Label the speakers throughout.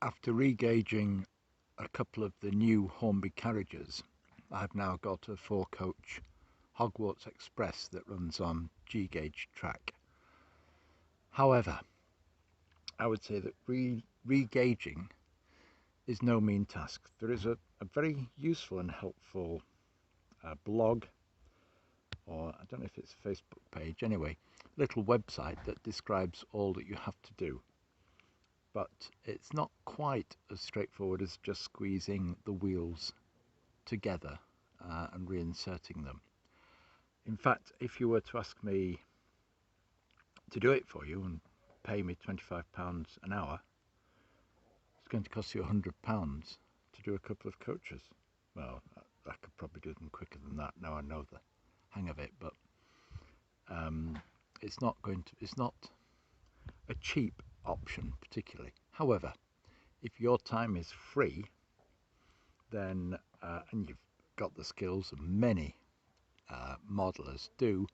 Speaker 1: After re-gauging a couple of the new Hornby carriages, I've now got a 4-coach Hogwarts Express that runs on G-gauge track. However, I would say that re-gauging is no mean task. There is a very useful and helpful blog, or I don't know if it's a Facebook page, anyway, little website that describes all that you have to do. But it's not quite as straightforward as just squeezing the wheels together and reinserting them. In fact, if you were to ask me to do it for you and pay me £25 an hour, it's going to cost you £100 to do a couple of coaches. Well, I could probably do them quicker than that now I know the hang of it, but it's not a cheap option particularly. However, if your time is free, then and you've got the skills, and many modelers do,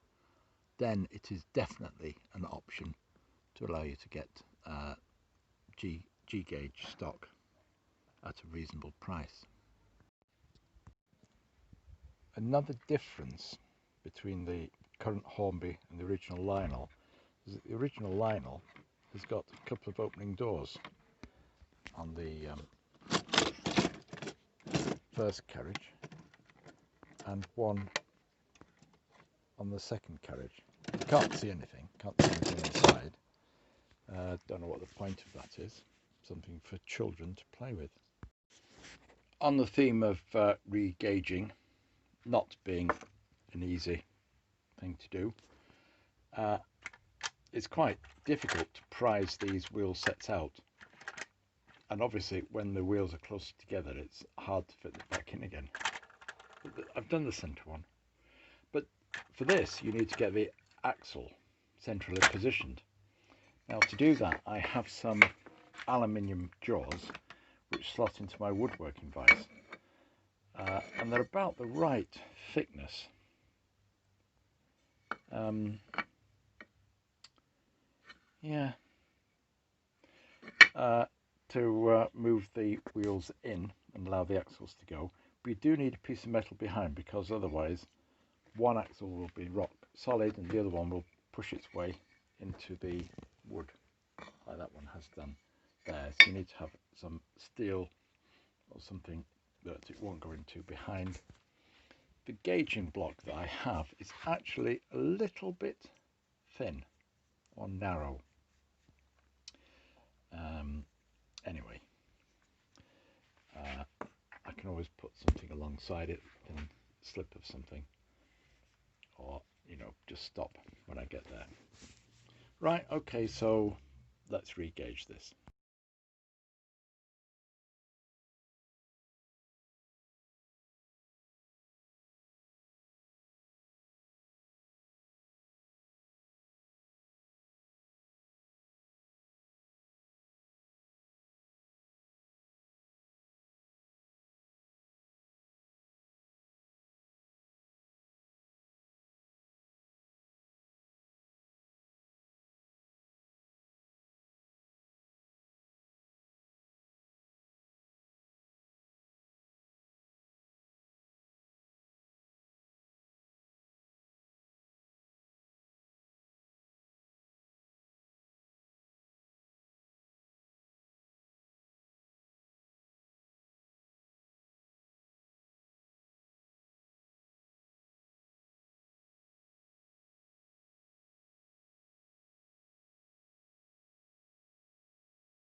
Speaker 1: then it is definitely an option to allow you to get G-gauge stock at a reasonable price. Another difference between the current Hornby and the original Lionel is that the original Lionel has got a couple of opening doors on the first carriage and one on the second carriage. You can't see anything inside. Don't know what the point of that is. Something for children to play with. On the theme of re-gauging not being an easy thing to do, it's quite difficult to prise these wheel sets out, and obviously when the wheels are closer together it's hard to fit them back in again. I've done the centre one, but for this you need to get the axle centrally positioned. Now to do that I have some aluminium jaws which slot into my woodworking vise, and they're about the right thickness. To move the wheels in and allow the axles to go, but you do need a piece of metal behind, because otherwise one axle will be rock solid and the other one will push its way into the wood, like that one has done there. So you need to have some steel or something that it won't go into behind. The gauging block that I have is actually a little bit thin or narrow. Anyway, I can always put something alongside it, a slip of something, or just stop when I get there. Right, okay, so let's re-gauge this.